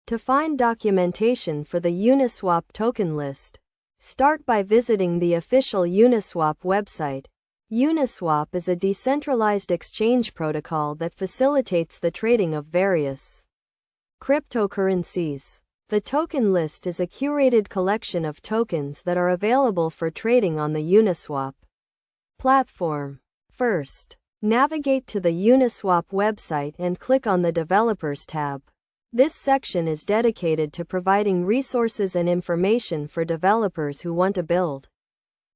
To find documentation for the Uniswap token list, start by visiting the official Uniswap website. Uniswap is a decentralized exchange protocol that facilitates the trading of various cryptocurrencies. The token list is a curated collection of tokens that are available for trading on the Uniswap platform. First, navigate to the Uniswap website and click on the Developers tab. This section is dedicated to providing resources and information for developers who want to build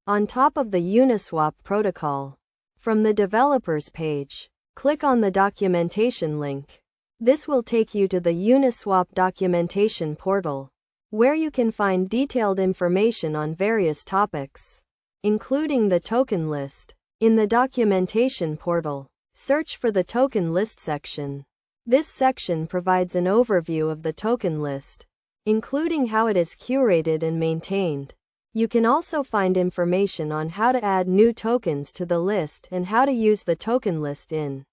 on top of the Uniswap protocol. From the Developers page, click on the documentation link. This will take you to the Uniswap documentation portal, where you can find detailed information on various topics, including the token list. In the documentation portal, search for the token list section. This section provides an overview of the token list, including how it is curated and maintained. You can also find information on how to add new tokens to the list and how to use the token list in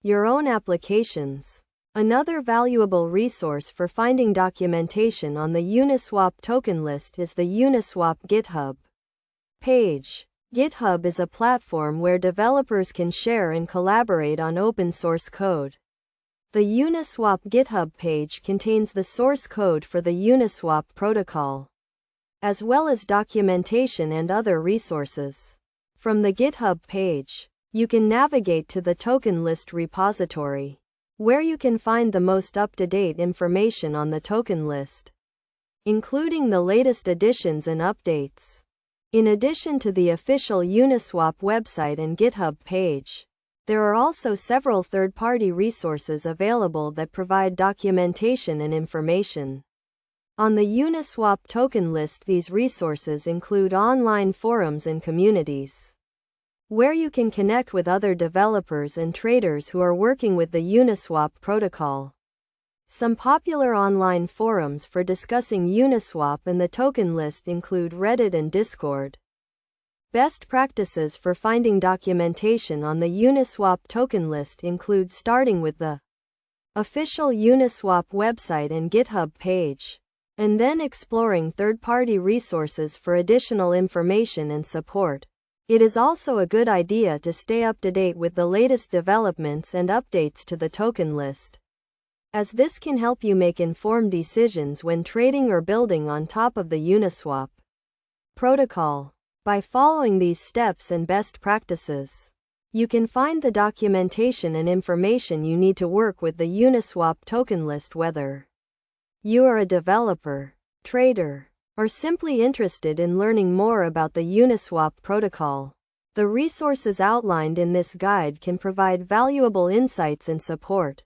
your own applications. Another valuable resource for finding documentation on the Uniswap token list is the Uniswap GitHub page. GitHub is a platform where developers can share and collaborate on open source code. The Uniswap GitHub page contains the source code for the Uniswap protocol, as well as documentation and other resources. From the GitHub page, you can navigate to the token list repository, where you can find the most up-to-date information on the token list, including the latest additions and updates. In addition to the official Uniswap website and GitHub page, there are also several third-party resources available that provide documentation and information on the Uniswap token list. These resources include online forums and communities, where you can connect with other developers and traders who are working with the Uniswap protocol. Some popular online forums for discussing Uniswap and the token list include Reddit and Discord. Best practices for finding documentation on the Uniswap token list include starting with the official Uniswap website and GitHub page, and then exploring third-party resources for additional information and support. It is also a good idea to stay up to date with the latest developments and updates to the token list, as this can help you make informed decisions when trading or building on top of the Uniswap protocol. By following these steps and best practices, you can find the documentation and information you need to work with the Uniswap token list, whether you are a developer, trader, or simply interested in learning more about the Uniswap protocol. The resources outlined in this guide can provide valuable insights and support.